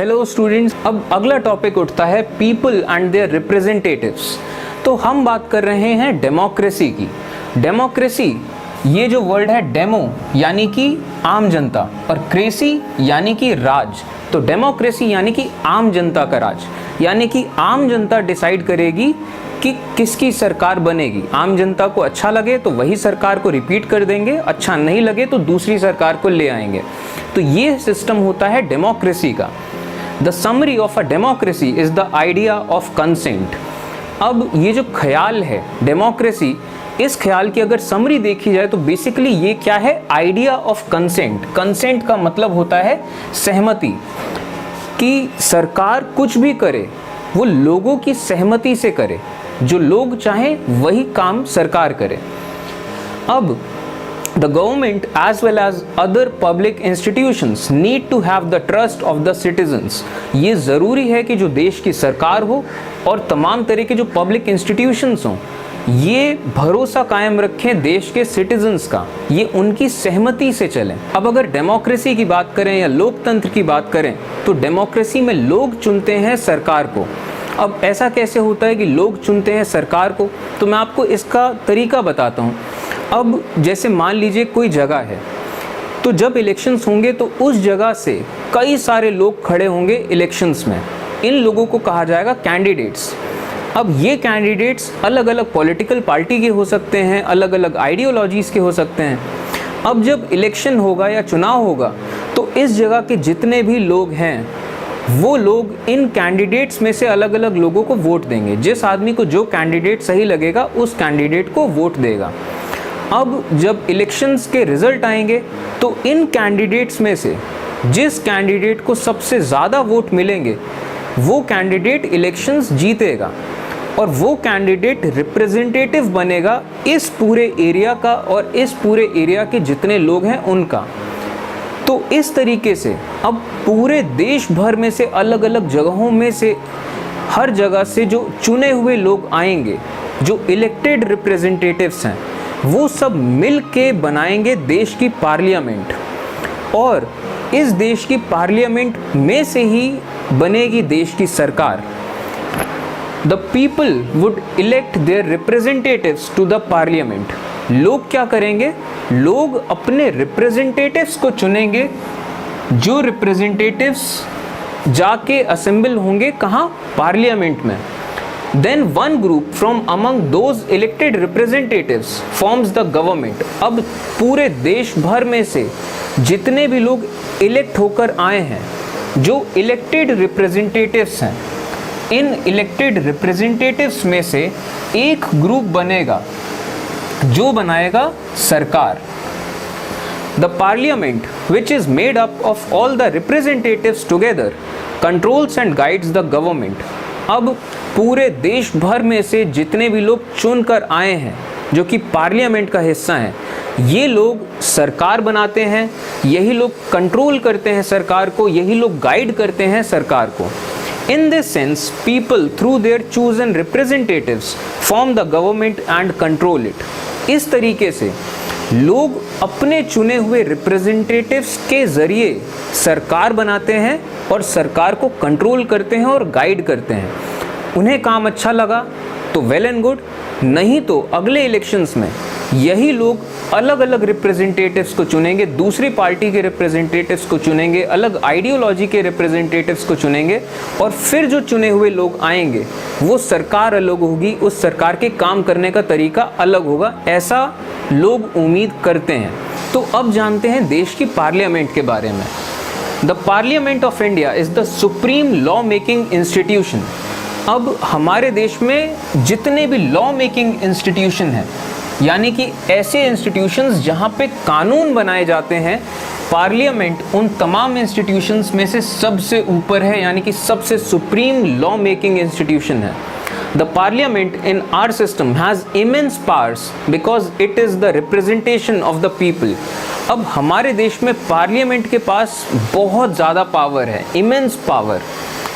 Hello students, अब अगला topic उठता है पीपल एंड देयर रिप्रेजेंटेटिव्स। तो हम बात कर रहे हैं डेमोक्रेसी की। डेमोक्रेसी, ये जो वर्ड है डेमो यानी कि आम जनता और क्रेसी यानी कि राज। तो डेमोक्रेसी यानी कि आम जनता का राज, यानी कि आम जनता डिसाइड करेगी कि किसकी सरकार बनेगी। आम जनता को अच्छा लगे तो वही सरकार को रिपीट कर देंगे, अच्छा नहीं लगे तो दूसरी सरकार को ले आएंगे। तो ये सिस्टम होता है डेमोक्रेसी का। The summary of a democracy is the idea of consent. अब ये जो ख्याल है डेमोक्रेसी, इस ख्याल की अगर समरी देखी जाए तो बेसिकली ये क्या है, आइडिया ऑफ कंसेंट। कंसेंट का मतलब होता है सहमति, कि सरकार कुछ भी करे वो लोगों की सहमति से करे, जो लोग चाहें वही काम सरकार करे। अब the government as well as other public institutions need to have the trust of the citizens। ये ज़रूरी है कि जो देश की सरकार हो और तमाम तरह के जो पब्लिक इंस्टीट्यूशंस हों, ये भरोसा कायम रखें देश के सिटीजन्स का, ये उनकी सहमति से चलें। अब अगर डेमोक्रेसी की बात करें या लोकतंत्र की बात करें तो डेमोक्रेसी में लोग चुनते हैं सरकार को। अब ऐसा कैसे होता है कि लोग चुनते हैं सरकार को, तो मैं आपको इसका तरीका बताता हूँ। अब जैसे मान लीजिए कोई जगह है, तो जब इलेक्शंस होंगे तो उस जगह से कई सारे लोग खड़े होंगे इलेक्शंस में। इन लोगों को कहा जाएगा कैंडिडेट्स। अब ये कैंडिडेट्स अलग अलग पॉलिटिकल पार्टी के हो सकते हैं, अलग अलग आइडियोलॉजीज़ के हो सकते हैं। अब जब इलेक्शन होगा या चुनाव होगा तो इस जगह के जितने भी लोग हैं वो लोग इन कैंडिडेट्स में से अलग अलग लोगों को वोट देंगे। जिस आदमी को जो कैंडिडेट सही लगेगा उस कैंडिडेट को वोट देगा। अब जब इलेक्शंस के रिजल्ट आएंगे तो इन कैंडिडेट्स में से जिस कैंडिडेट को सबसे ज़्यादा वोट मिलेंगे वो कैंडिडेट इलेक्शंस जीतेगा और वो कैंडिडेट रिप्रेजेंटेटिव बनेगा इस पूरे एरिया का और इस पूरे एरिया के जितने लोग हैं उनका। तो इस तरीके से अब पूरे देश भर में से अलग अलग जगहों में से हर जगह से जो चुने हुए लोग आएंगे, जो इलेक्टेड रिप्रेजेंटेटिव्स हैं, वो सब मिल के बनाएंगे देश की पार्लियामेंट और इस देश की पार्लियामेंट में से ही बनेगी देश की सरकार। The people would elect their representatives to the parliament. लोग क्या करेंगे, लोग अपने रिप्रेजेंटेटिव्स को चुनेंगे, जो रिप्रेजेंटेटिव्स जाके असेंबल होंगे कहाँ, पार्लियामेंट में। Then one group from among those elected representatives forms the government। अब पूरे देश भर में से जितने भी लोग इलेक्ट होकर आए हैं, जो इलेक्टेड रिप्रेजेंटेटिव्स हैं, इन इलेक्टेड रिप्रेजेंटेटिव्स में से एक ग्रुप बनेगा जो बनाएगा सरकार। The parliament, which is made up of all the representatives together, controls and guides the government। अब पूरे देश भर में से जितने भी लोग चुनकर आए हैं जो कि पार्लियामेंट का हिस्सा हैं, ये लोग सरकार बनाते हैं, यही लोग कंट्रोल करते हैं सरकार को, यही लोग गाइड करते हैं सरकार को। In this sense people through their chosen representatives form the government and control it. इस तरीके से लोग अपने चुने हुए रिप्रेजेंटेटिव्स के ज़रिए सरकार बनाते हैं और सरकार को कंट्रोल करते हैं और गाइड करते हैं। उन्हें काम अच्छा लगा तो वेल एंड गुड, नहीं तो अगले इलेक्शंस में यही लोग अलग अलग रिप्रेजेंटेटिव्स को चुनेंगे, दूसरी पार्टी के रिप्रेजेंटेटिव्स को चुनेंगे, अलग आइडियोलॉजी के रिप्रेजेंटेटिव्स को चुनेंगे और फिर जो चुने हुए लोग आएंगे वो सरकार अलग होगी, उस सरकार के काम करने का तरीका अलग होगा, ऐसा लोग उम्मीद करते हैं। तो अब जानते हैं देश की पार्लियामेंट के बारे में। The parliament of India is the supreme law making institution. अब हमारे देश में जितने भी लॉ मेकिंग इंस्टीट्यूशन हैं, यानी कि ऐसे इंस्टीट्यूशंस जहाँ पे कानून बनाए जाते हैं, पार्लियामेंट उन तमाम इंस्टीट्यूशंस में से सबसे ऊपर है, यानी कि सबसे सुप्रीम लॉ मेकिंग इंस्टीट्यूशन है। The parliament in our system has immense powers because it is the representation of the people। अब हमारे देश में पार्लियामेंट के पास बहुत ज़्यादा पावर है, इमेंस पावर।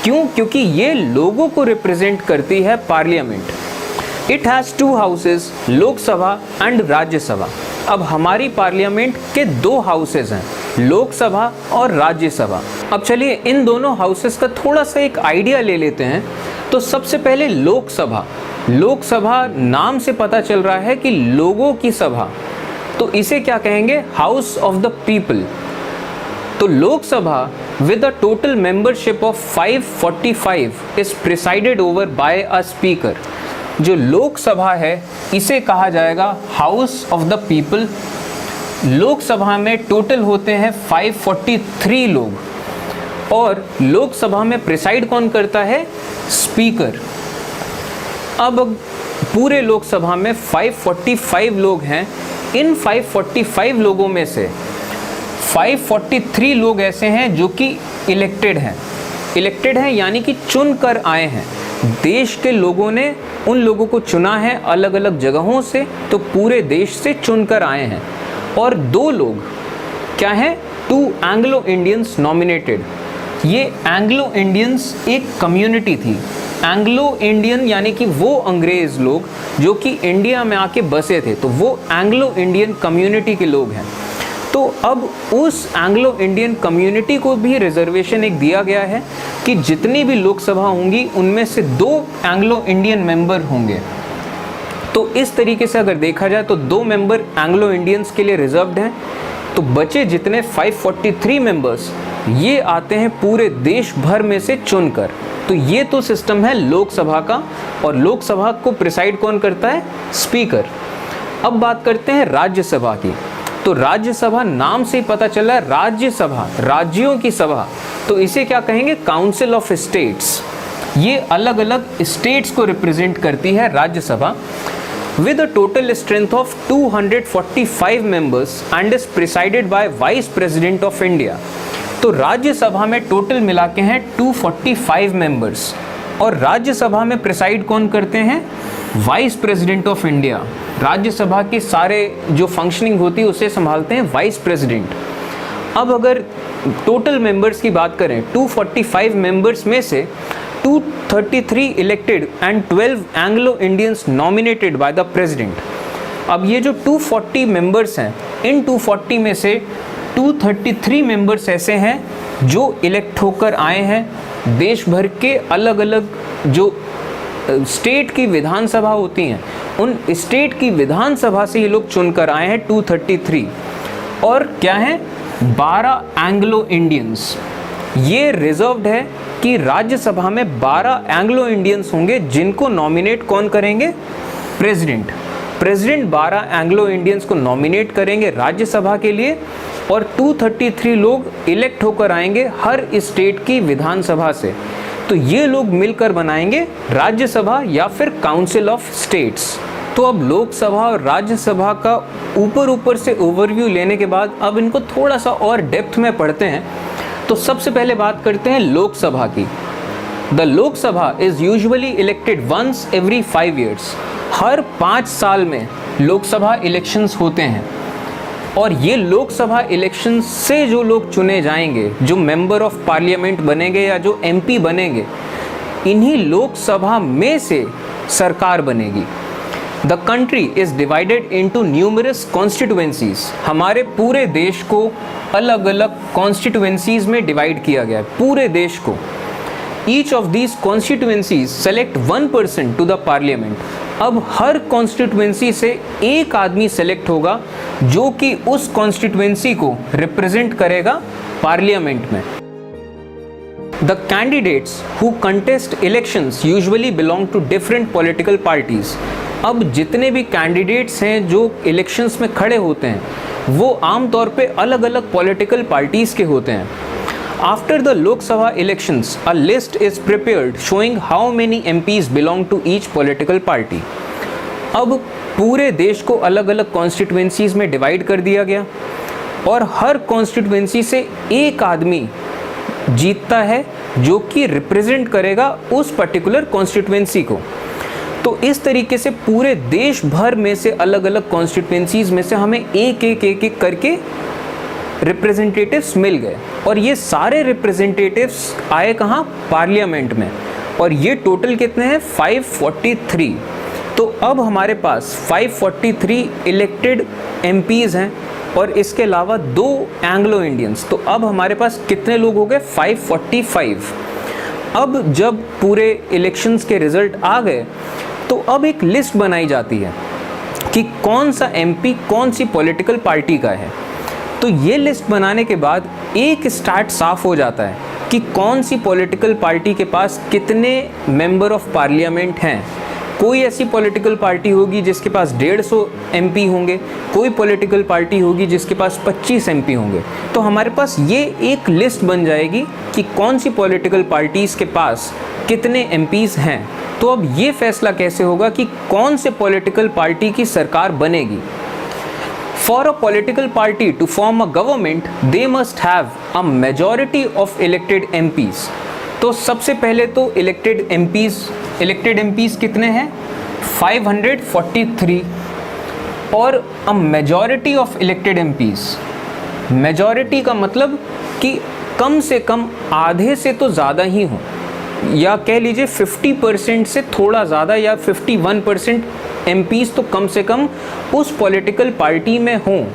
क्यों? क्योंकि ये लोगों को रिप्रेजेंट करती है parliament. It has 2 houses, Lok Sabha and Rajya Sabha. अब हमारी पार्लियामेंट के 2 हाउसेज हैं, लोकसभा और राज्यसभा। अब चलिए इन दोनों हाउसेस का थोड़ा सा एक आइडिया ले लेते हैं। तो सबसे पहले लोकसभा। लोकसभा नाम से पता चल रहा है कि लोगों की सभा, तो इसे क्या कहेंगे? House of the people. तो Lok Sabha with a total membership of 545 is presided over by a speaker। जो लोकसभा है इसे कहा जाएगा house of the people. Lok Sabha में टोटल होते हैं 543 लोग और लोकसभा में प्रिसाइड कौन करता है? स्पीकर। अब पूरे लोकसभा में 545 लोग हैं। इन 545 लोगों में से 543 लोग ऐसे हैं जो कि इलेक्टेड हैं यानी कि चुन कर आए हैं। देश के लोगों ने उन लोगों को चुना है अलग अलग जगहों से, तो पूरे देश से चुन कर आए हैं। और 2 लोग क्या हैं? 2 एंग्लो इंडियंस नॉमिनेटेड। ये एंग्लो इंडियंस एक कम्युनिटी थी। एंग्लो इंडियन यानी कि वो अंग्रेज लोग जो कि इंडिया में आके बसे थे, तो वो एंग्लो इंडियन कम्युनिटी के लोग हैं। तो अब उस एंग्लो इंडियन कम्युनिटी को भी रिजर्वेशन एक दिया गया है कि जितनी भी लोकसभा होंगी उनमें से 2 एंग्लो इंडियन मेंबर होंगे। तो इस तरीके से अगर देखा जाए तो 2 मेंबर एंग्लो इंडियंस के लिए रिजर्व्ड हैं। तो बचे जितने 543 मेंबर्स ये आते हैं पूरे देश भर में से चुनकर। तो ये तो सिस्टम है लोकसभा का, और लोकसभा को प्रिसाइड कौन करता है? स्पीकर। अब बात करते हैं राज्यसभा की। तो राज्यसभा नाम से ही पता चला, राज्यसभा राज्यों की सभा, तो इसे क्या कहेंगे? Council of states. ये अलग अलग स्टेट्स को रिप्रेजेंट करती है Rajya Sabha, with a total strength of 245 members and is presided by Vice President of India। तो राज्यसभा में टोटल मिला के हैं 245 मेंबर्स, और राज्यसभा में प्रिसाइड कौन करते हैं? Vice president of India. Rajya Sabha के सारे जो फंक्शनिंग होती है उसे संभालते हैं वाइस प्रेसिडेंट। अब अगर टोटल मेंबर्स की बात करें, 245 मेंबर्स में से 233 elected and 12 Anglo Indians nominated by the president. अब ये जो 240 मेंबर्स हैं, इन 240 में से 233 मेंबर्स ऐसे हैं जो इलेक्ट होकर आए हैं। देश भर के अलग अलग जो स्टेट की विधानसभा होती हैं, उन स्टेट की विधानसभा से ये लोग चुनकर आए हैं 233। और क्या है? 12 एंग्लो इंडियंस। ये रिजर्व्ड है कि राज्यसभा में 12 एंग्लो इंडियंस होंगे जिनको नॉमिनेट कौन करेंगे? प्रेसिडेंट। प्रेसिडेंट 12 एंग्लो इंडियंस को नॉमिनेट करेंगे राज्यसभा के लिए, और 233 लोग इलेक्ट होकर आएंगे हर स्टेट की विधानसभा से। तो ये लोग मिलकर बनाएंगे राज्यसभा या फिर काउंसिल ऑफ स्टेट्स। तो अब लोकसभा और राज्यसभा का ऊपर से ओवरव्यू लेने के बाद अब इनको थोड़ा सा और डेप्थ में पढ़ते हैं। तो सबसे पहले बात करते हैं लोकसभा की। The Lok Sabha is usually elected once every 5 years। हर 5 साल में लोकसभा इलेक्शंस होते हैं, और ये लोकसभा इलेक्शन से जो लोग चुने जाएंगे, जो मेंबर ऑफ पार्लियामेंट बनेंगे या जो एमपी बनेंगे, इन्हीं लोकसभा में से सरकार बनेगी। The country is divided into numerous constituencies. हमारे पूरे देश को अलग अलग कॉन्स्टिट्यूएंसीज में डिवाइड किया गया है, पूरे देश को। Each of these constituencies select 1 person to the parliament. अब हर कॉन्स्टिट्यूएंसी से एक आदमी सेलेक्ट होगा जो कि उस कॉन्स्टिट्यूएंसी को रिप्रेजेंट करेगा पार्लियामेंट में। The candidates who contest elections usually belong to different political parties. अब जितने भी कैंडिडेट्स हैं जो इलेक्शंस में खड़े होते हैं वो आमतौर पे अलग अलग पॉलिटिकल पार्टीज के होते हैं। After the Lok Sabha elections, a list is prepared showing how many MPs belong to each political party। अब पूरे देश को अलग अलग कॉन्स्टिट्यूएंसीज में डिवाइड कर दिया गया, और हर कॉन्स्टिट्यूएंसी से एक आदमी जीतता है जो कि रिप्रेजेंट करेगा उस पर्टिकुलर कॉन्स्टिट्यूएंसी को। तो इस तरीके से पूरे देश भर में से अलग अलग कॉन्स्टिट्यूएंसीज में से हमें एक करके रिप्रेजेंटेटिव्स मिल गए, और ये सारे रिप्रेजेंटेटिव्स आए कहाँ? पार्लियामेंट में। और ये टोटल कितने हैं? 543। तो अब हमारे पास 543 इलेक्टेड एमपीज़ हैं, और इसके अलावा 2 एंग्लो इंडियंस। तो अब हमारे पास कितने लोग हो गए? 545। अब जब पूरे इलेक्शंस के रिजल्ट आ गए तो अब एक लिस्ट बनाई जाती है कि कौन सा एमपी कौन सी पॉलिटिकल पार्टी का है। तो ये लिस्ट बनाने के बाद एक स्टार्ट साफ हो जाता है कि कौन सी पॉलिटिकल पार्टी के पास कितने मेंबर ऑफ पार्लियामेंट हैं। कोई ऐसी पॉलिटिकल पार्टी होगी जिसके पास 150 एमपी होंगे, कोई पॉलिटिकल पार्टी होगी जिसके पास 25 एमपी होंगे। तो हमारे पास ये एक लिस्ट बन जाएगी कि कौन सी पॉलिटिकल पार्टीज़ के पास कितने एमपीज़ हैं। तो अब ये फैसला कैसे होगा कि कौन से पॉलिटिकल पार्टी की सरकार बनेगी। For a political party to form a government, they must have a majority of elected MPs. तो सबसे पहले तो इलेक्टेड एमपीज कितने हैं? 543 और a majority of elected MPs. Majority का मतलब कि कम से कम आधे से तो ज़्यादा ही हो, या कह लीजिए 50% से थोड़ा ज़्यादा, या 51% एमपीज तो कम से कम उस पॉलिटिकल पार्टी में हों,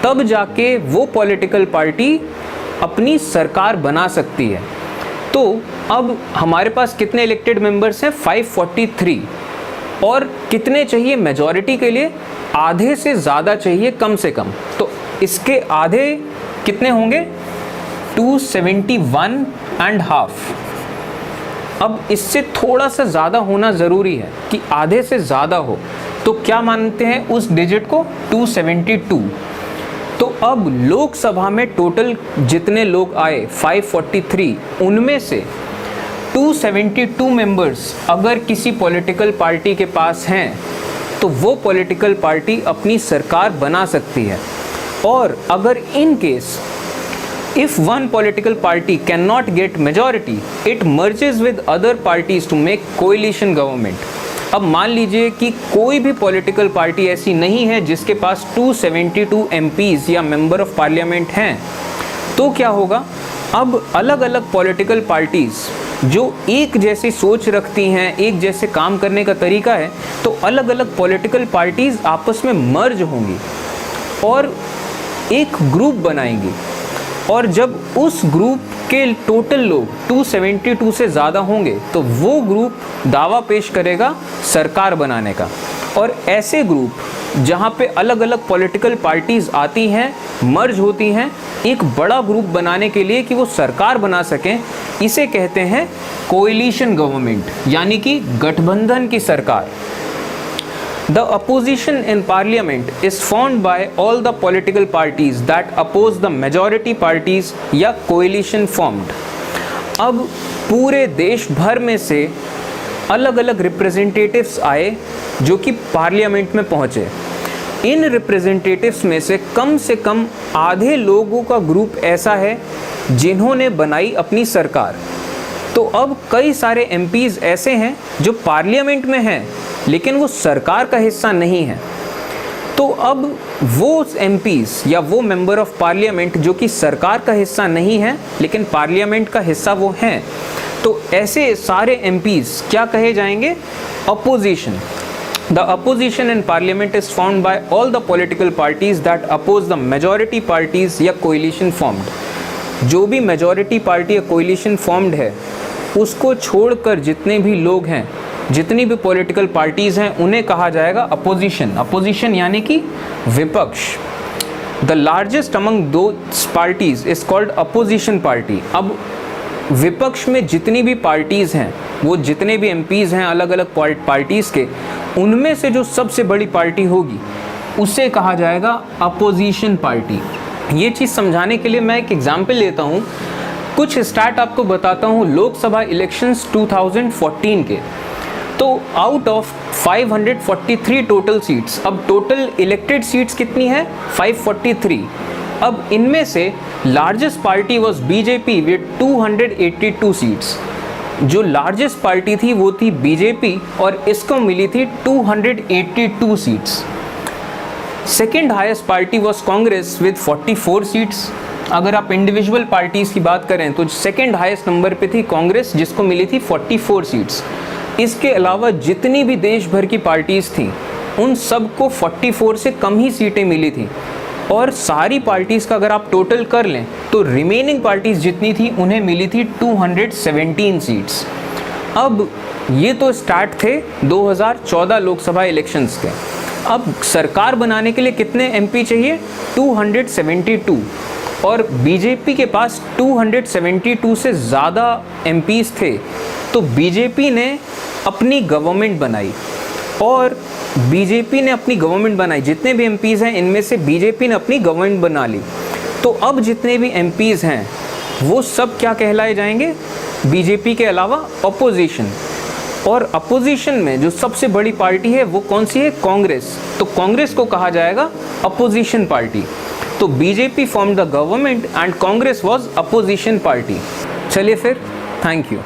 तब जाके वो पॉलिटिकल पार्टी अपनी सरकार बना सकती है। तो अब हमारे पास कितने इलेक्टेड मेंबर्स हैं? 543। और कितने चाहिए मेजॉरिटी के लिए? आधे से ज़्यादा चाहिए कम से कम। तो इसके आधे कितने होंगे? 271.5। अब इससे थोड़ा सा ज़्यादा होना ज़रूरी है कि आधे से ज़्यादा हो। तो क्या मानते हैं उस डिजिट को? 272। तो अब लोकसभा में टोटल जितने लोग आए 543, उनमें से 272 मेंबर्स अगर किसी पॉलिटिकल पार्टी के पास हैं तो वो पॉलिटिकल पार्टी अपनी सरकार बना सकती है। और अगर in case if one political party cannot get majority, it merges with other parties to make coalition government. अब मान लीजिए कि कोई भी पॉलिटिकल पार्टी ऐसी नहीं है जिसके पास 272 MPs या मेंबर ऑफ पार्लियामेंट हैं, तो क्या होगा? अब अलग अलग पॉलिटिकल पार्टीज़ जो एक जैसी सोच रखती हैं, एक जैसे काम करने का तरीका है, तो अलग अलग पॉलिटिकल पार्टीज़ आपस में मर्ज होंगी और एक ग्रुप बनाएंगी। और जब उस ग्रुप के टोटल लोग 272 से ज़्यादा होंगे तो वो ग्रुप दावा पेश करेगा सरकार बनाने का। और ऐसे ग्रुप जहाँ पे अलग अलग पॉलिटिकल पार्टीज़ आती हैं, मर्ज होती हैं एक बड़ा ग्रुप बनाने के लिए कि वो सरकार बना सकें, इसे कहते हैं कोएलिशन गवर्नमेंट, यानी कि गठबंधन की सरकार। The opposition in parliament is formed by all the political parties that oppose the majority parties या coalition formed। अब पूरे देश भर में से अलग अलग रिप्रेजेंटेटिव्स आए जो कि पार्लियामेंट में पहुँचे। इन रिप्रेजेंटेटिव्स में से कम आधे लोगों का ग्रुप ऐसा है जिन्होंने बनाई अपनी सरकार। तो अब कई एमपीज एमपीज़ ऐसे हैं जो पार्लियामेंट में हैं लेकिन वो सरकार का हिस्सा नहीं है। तो अब वो एमपीज़ या वो मेंबर ऑफ पार्लियामेंट जो कि सरकार का हिस्सा नहीं है लेकिन पार्लियामेंट का हिस्सा वो हैं, तो ऐसे सारे एमपीज़ क्या कहे जाएंगे? Opposition. The opposition in parliament is formed by all the political parties that oppose the majority parties या coalition formed। जो भी majority party या coalition formed है उसको छोड़कर जितने भी लोग हैं, जितनी भी पॉलिटिकल पार्टीज़ हैं, उन्हें कहा जाएगा अपोजिशन। अपोजिशन यानी कि विपक्ष। The largest among those parties is called opposition party. अब विपक्ष में जितनी भी पार्टीज़ हैं, वो जितने भी एमपीज़ हैं अलग अलग पार्टीज़ के, उनमें से जो सबसे बड़ी पार्टी होगी उसे कहा जाएगा अपोजिशन पार्टी। ये चीज़ समझाने के लिए मैं एक एग्जाम्पल लेता हूँ। कुछ स्टार्ट आपको बताता हूँ लोकसभा इलेक्शंस 2014 के। तो आउट ऑफ 543 टोटल सीट्स, अब टोटल इलेक्टेड सीट्स कितनी है? 543। अब इनमें से largest party was BJP with 282 seats. जो लार्जेस्ट पार्टी थी वो थी बीजेपी और इसको मिली थी 282 seats. Second highest party was Congress with 44 seats. अगर आप इंडिविजुअल पार्टीज़ की बात करें तो सेकेंड हाईएस्ट नंबर पे थी कांग्रेस जिसको मिली थी 44 सीट्स। इसके अलावा जितनी भी देश भर की पार्टीज़ थी उन सबको 44 से कम ही सीटें मिली थी। और सारी पार्टीज़ का अगर आप टोटल कर लें तो रिमेनिंग पार्टीज़ जितनी थी उन्हें मिली थी 217 सीट्स। अब ये तो स्टार्ट थे 2014 लोकसभा इलेक्शंस के। अब सरकार बनाने के लिए कितने एमपी चाहिए? 272, और बीजेपी के पास 272 से ज़्यादा एमपीज़ थे। तो बीजेपी ने अपनी गवर्नमेंट बनाई, और बीजेपी ने अपनी गवर्नमेंट बनाई, जितने भी एमपीज़ हैं इनमें से बीजेपी ने अपनी गवर्नमेंट बना ली। तो अब जितने भी एमपीज़ हैं वो सब क्या कहलाए जाएंगे? बीजेपी के अलावा अपोजिशन। और अपोजिशन में जो सबसे बड़ी पार्टी है वो कौन सी है? कांग्रेस। तो कांग्रेस को कहा जाएगा अपोजिशन पार्टी। तो BJP formed the government and Congress was opposition party. चलिए फिर, थैंक यू।